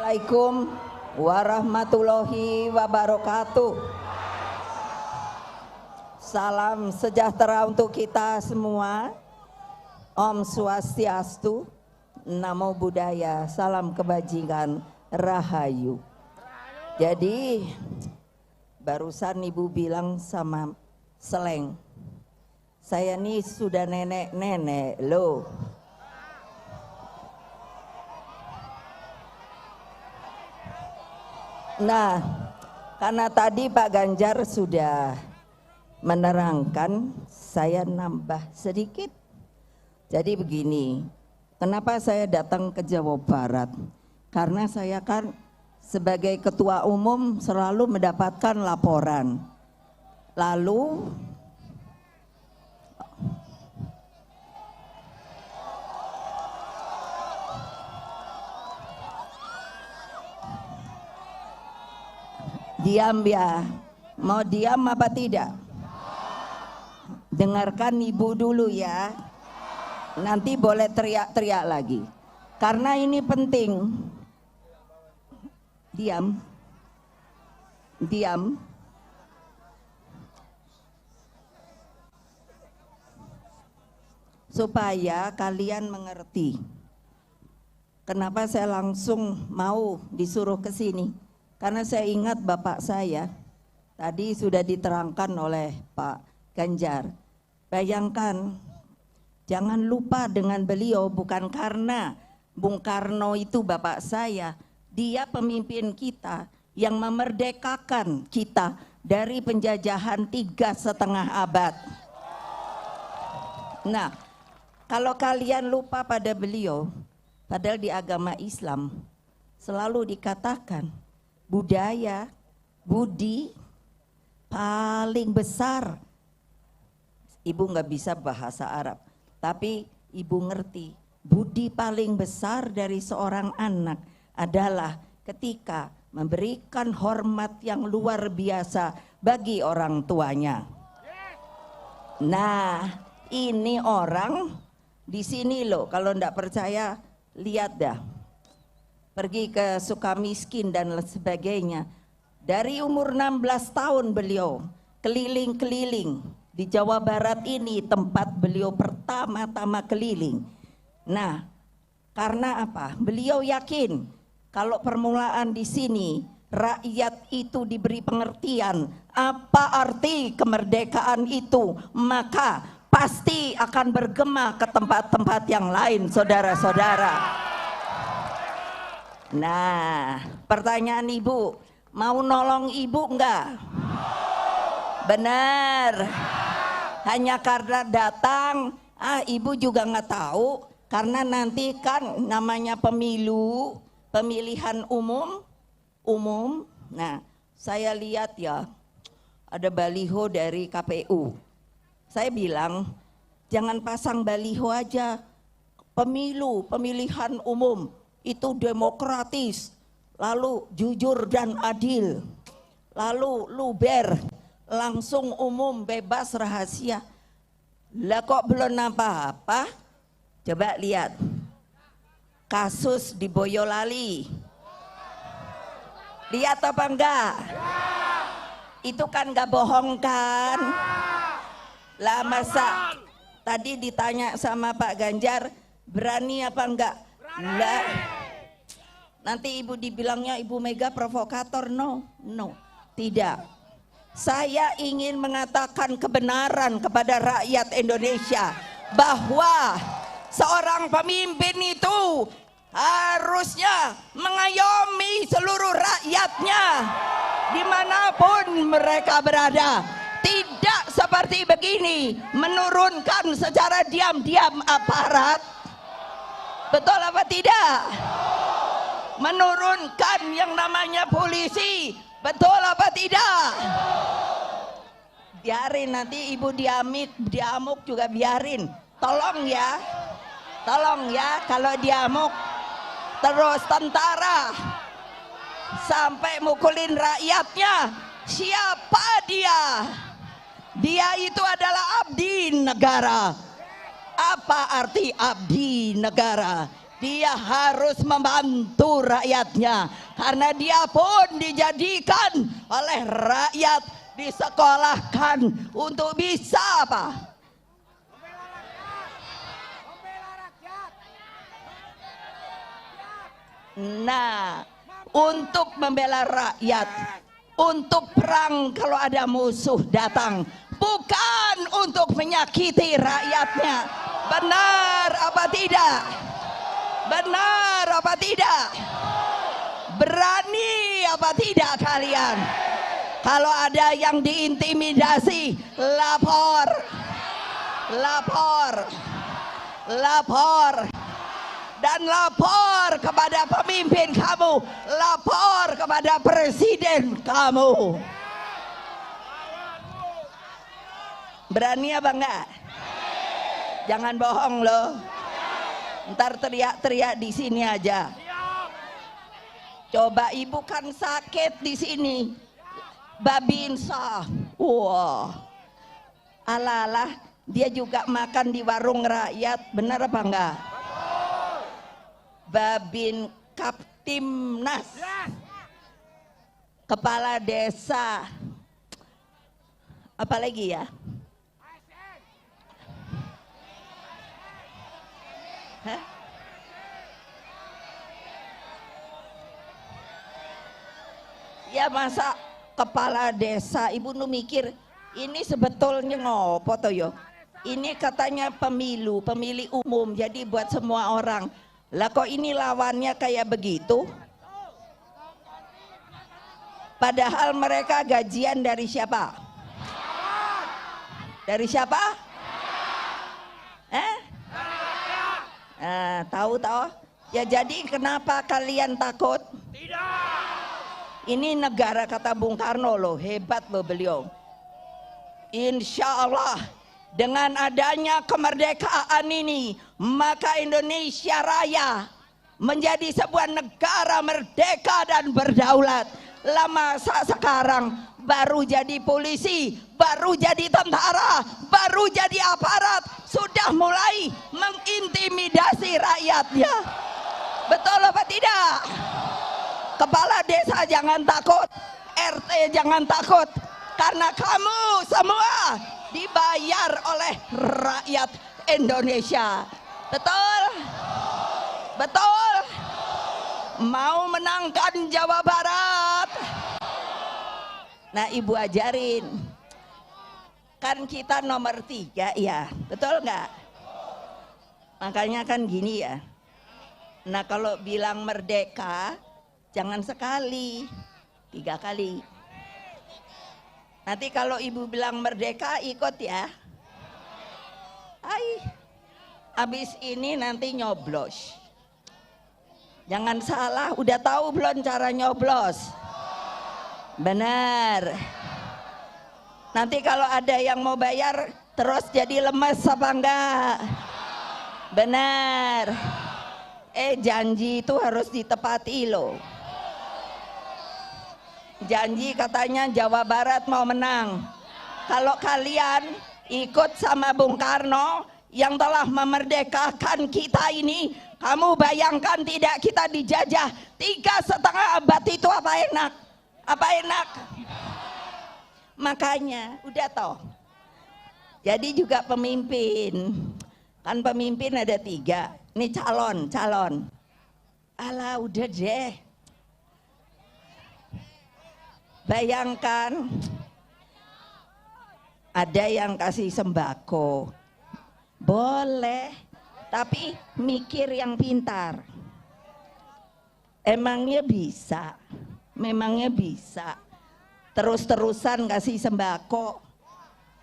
Assalamualaikum warahmatullahi wabarakatuh. Salam sejahtera untuk kita semua. Om Swastiastu, Namo Buddhaya, salam kebajikan, Rahayu. Jadi barusan ibu bilang sama Seleng, saya nih sudah nenek-nenek loh. Nah, karena tadi Pak Ganjar sudah menerangkan, saya nambah sedikit. Jadi begini, kenapa saya datang ke Jawa Barat? Karena saya kan sebagai ketua umum selalu mendapatkan laporan. Lalu diam ya, mau diam apa tidak? Dengarkan ibu dulu ya, nanti boleh teriak-teriak lagi karena ini penting. Diam, diam. Supaya kalian mengerti kenapa saya langsung mau disuruh ke sini. Karena saya ingat bapak saya, tadi sudah diterangkan oleh Pak Ganjar. Bayangkan, jangan lupa dengan beliau, bukan karena Bung Karno itu bapak saya. Dia pemimpin kita yang memerdekakan kita dari penjajahan 3,5 abad. Nah, kalau kalian lupa pada beliau, padahal di agama Islam selalu dikatakan, budaya, budi paling besar. Ibu nggak bisa bahasa Arab, tapi ibu ngerti budi paling besar dari seorang anak adalah ketika memberikan hormat yang luar biasa bagi orang tuanya. Nah, ini orang di sini loh, kalau nggak percaya lihat dah. Pergi ke Sukamiskin dan sebagainya. Dari umur 16 tahun beliau keliling-keliling di Jawa Barat ini, tempat beliau pertama-tama keliling. Nah, karena apa? Beliau yakin kalau permulaan di sini rakyat itu diberi pengertian apa arti kemerdekaan itu, maka pasti akan bergema ke tempat-tempat yang lain, saudara-saudara. Nah, pertanyaan ibu, mau nolong ibu enggak? Benar. Hanya karena datang, ibu juga nggak tahu, karena nanti kan namanya pemilu, pemilihan umum. Nah, saya lihat ya, ada baliho dari KPU. Saya bilang, jangan pasang baliho aja, pemilihan umum itu demokratis, lalu jujur dan adil, lalu luber, langsung umum, bebas, rahasia. Lah kok belum apa-apa? Coba lihat kasus di Boyolali, lihat apa enggak? Itu kan enggak bohong kan? Lah masa tadi ditanya sama Pak Ganjar, berani apa enggak? Lah, nanti ibu dibilangnya Ibu Mega provokator. No, tidak. Saya ingin mengatakan kebenaran kepada rakyat Indonesia bahwa seorang pemimpin itu harusnya mengayomi seluruh rakyatnya dimanapun mereka berada. Tidak seperti begini, menurunkan secara diam-diam aparat. Betul apa tidak? Menurunkan yang namanya polisi. Betul apa tidak? Biarin nanti ibu diamuk juga biarin. Tolong ya kalau diamuk terus tentara sampai mukulin rakyatnya. Siapa dia? Dia itu adalah abdi negara. Apa arti abdi negara? dia harus membantu rakyatnya, karena dia pun dijadikan oleh rakyat, disekolahkan untuk bisa apa? Nah, untuk membela rakyat, untuk perang kalau ada musuh datang, bukan untuk menyakiti rakyatnya. Benar apa tidak? Benar apa tidak? Berani apa tidak kalian? Kalau ada yang diintimidasi, lapor, lapor, lapor, dan lapor kepada pemimpin kamu, lapor kepada presiden kamu. Berani apa enggak? Jangan bohong loh. Ntar teriak-teriak di sini aja. Coba ibu kan sakit di sini, Babinsa. Wah, ala-ala dia juga makan di warung rakyat, benar apa enggak? Babin Kaptimnas, kepala desa, apalagi ya? Hah? Ya masa kepala desa, ibu nu mikir ini sebetulnya ngopo toh yo? Ini katanya pemilu, pemilih umum, jadi buat semua orang. Lah kok ini lawannya kayak begitu? Padahal mereka gajian dari siapa? Dari siapa? Tahu-tahu? Ya jadi kenapa kalian takut? Tidak. Ini negara kata Bung Karno loh, hebat loh beliau. Insya Allah dengan adanya kemerdekaan ini, maka Indonesia Raya menjadi sebuah negara merdeka dan berdaulat. Lama sekarang baru jadi polisi, baru jadi tentara, baru jadi aparat, sudah mulai mengintimidasi rakyatnya. Betul apa tidak? Kepala desa jangan takut, RT jangan takut, karena kamu semua dibayar oleh rakyat Indonesia. Betul? Betul? Mau menangkan Jawa Barat? Nah ibu ajarin, kan kita nomor 3 ya, betul nggak? Makanya kan gini ya. Nah kalau bilang merdeka jangan sekali, 3 kali. Nanti kalau ibu bilang merdeka ikut ya. Habis ini nanti nyoblos. Jangan salah, udah tahu belum cara nyoblos? Benar. Nanti kalau ada yang mau bayar terus jadi lemes apa enggak? Benar. Janji itu harus ditepati loh. Janji katanya Jawa Barat mau menang. Kalau kalian ikut sama Bung Karno yang telah memerdekakan kita ini, kamu bayangkan tidak kita dijajah 3,5 abad itu apa enak? Apa enak? Makanya udah toh. Jadi juga pemimpin, kan pemimpin ada 3. Ini calon. Alah udah deh. Bayangkan ada yang kasih sembako, boleh, tapi mikir yang pintar. Emangnya bisa? Memangnya bisa terus-terusan kasih sembako?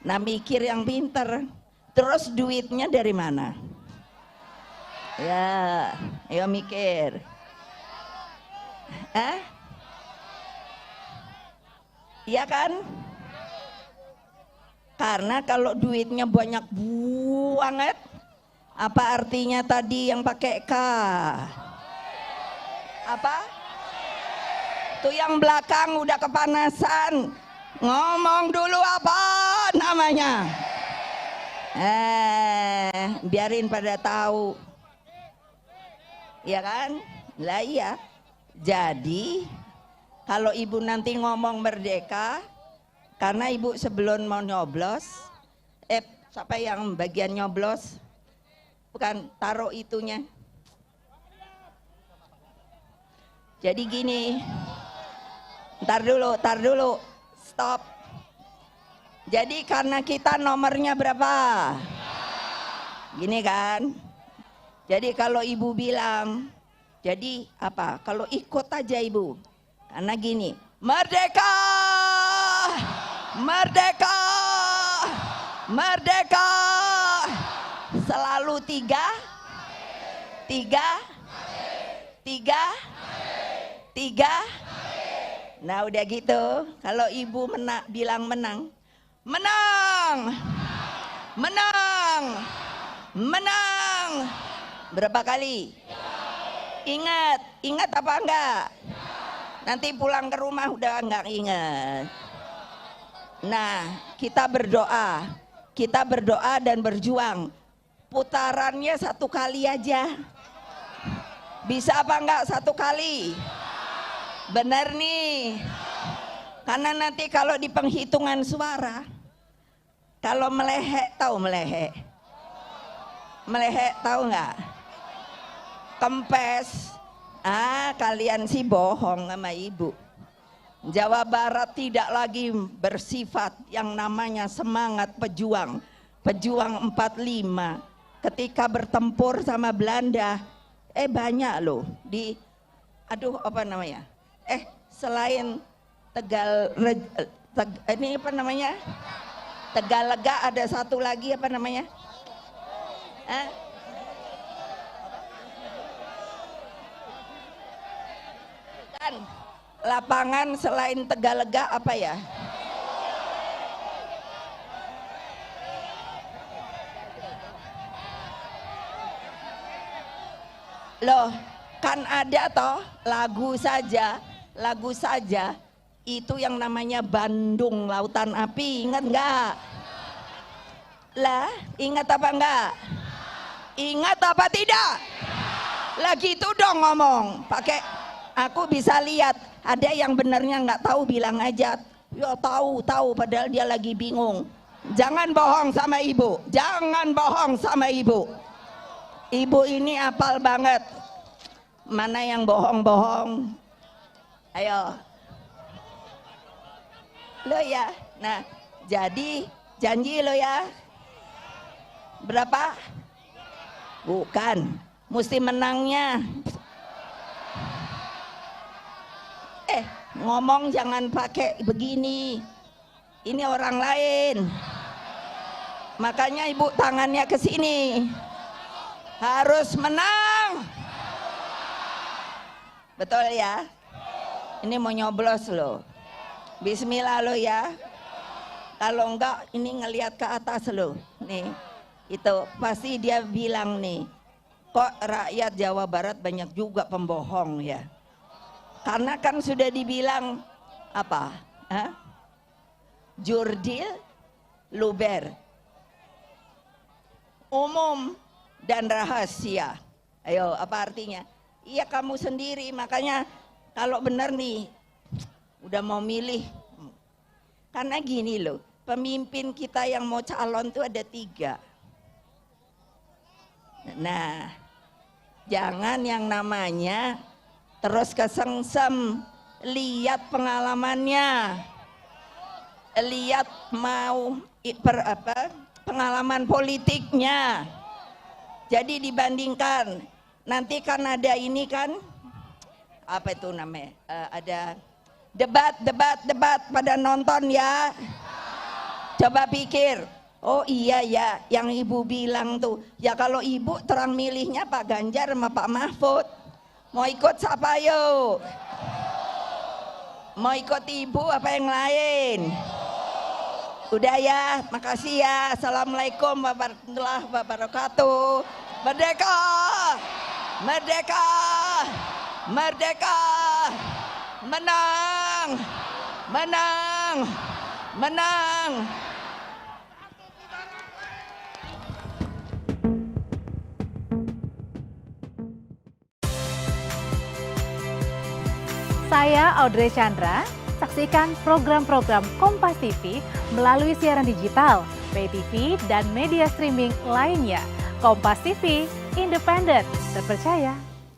Nah mikir yang pintar. Terus duitnya dari mana? Ya, ayo mikir. Iya kan? Karena kalau duitnya banyak banget, apa artinya tadi yang pakai K? Apa? Tuh yang belakang udah kepanasan. Ngomong dulu apa namanya? Biarin pada tahu. ya kan? Lah iya. Jadi kalau ibu nanti ngomong merdeka, karena ibu sebelum mau nyoblos, siapa yang bagian nyoblos? Bukan, taruh itunya. Jadi gini, ntar dulu, stop. Jadi karena kita nomornya berapa? Gini kan? Jadi kalau ibu bilang, jadi apa? Kalau ikut aja ibu. Karena gini, merdeka! Merdeka! Merdeka! Selalu tiga. Nah udah gitu, kalau ibu bilang menang, menang. Berapa kali? Ingat apa enggak? Nanti pulang ke rumah udah enggak ingat. Nah, kita berdoa dan berjuang. Putarannya 1 kali aja. Bisa apa enggak 1 kali? Benar nih. Karena nanti kalau di penghitungan suara, kalau melehek, tahu melehek? Melehek tahu enggak? Kempes. Kalian sih bohong sama ibu. Jawa Barat tidak lagi bersifat yang namanya semangat pejuang. Pejuang 45 ketika bertempur sama Belanda, banyak loh apa namanya? Selain ini apa namanya? Tegalega ada satu lagi apa namanya? Kan lapangan selain Tegalega apa ya? Loh, kan ada toh lagu saja itu yang namanya Bandung Lautan Api, ingat enggak? Lah, ingat apa enggak? Ingat apa tidak? Lagi itu dong ngomong, pakai aku bisa lihat ada yang benernya nggak tahu bilang aja, ya tahu padahal dia lagi bingung. Jangan bohong sama ibu, jangan bohong sama ibu. Ibu ini apal banget. Mana yang bohong-bohong? Ayo. Lo ya. Nah, jadi janji lo ya. Berapa? Bukan. Mesti menangnya. Ngomong jangan pakai begini. Ini orang lain. Makanya ibu tangannya ke sini. Harus menang. Betul ya? Ini mau nyoblos loh. Bismillah lo ya. Kalau enggak ini ngelihat ke atas lo. Nih, itu pasti dia bilang nih, kok rakyat Jawa Barat banyak juga pembohong ya. Karena kan sudah dibilang apa? Jurdil luber. Umum dan rahasia. Ayo, apa artinya? Iya kamu sendiri, makanya kalau benar nih udah mau milih, karena gini loh, pemimpin kita yang mau calon tuh ada 3. Nah, jangan yang namanya terus kesengsem, lihat pengalamannya, lihat mau pengalaman politiknya. Jadi dibandingkan, nanti kan ada ini kan, apa itu namanya, ada debat pada nonton ya. Coba pikir, oh iya ya yang ibu bilang tuh, ya kalau ibu terang milihnya Pak Ganjar sama Pak Mahfud, mau ikut siapa yuk? Mau ikut ibu apa yang lain? Udah ya, makasih ya. Assalamualaikum warahmatullahi wabarakatuh. Merdeka! Merdeka! Merdeka! Menang! Menang! Menang! Saya Audrey Chandra. Saksikan program-program Kompas TV melalui siaran digital, pay TV, dan media streaming lainnya. Kompas TV, independen, terpercaya,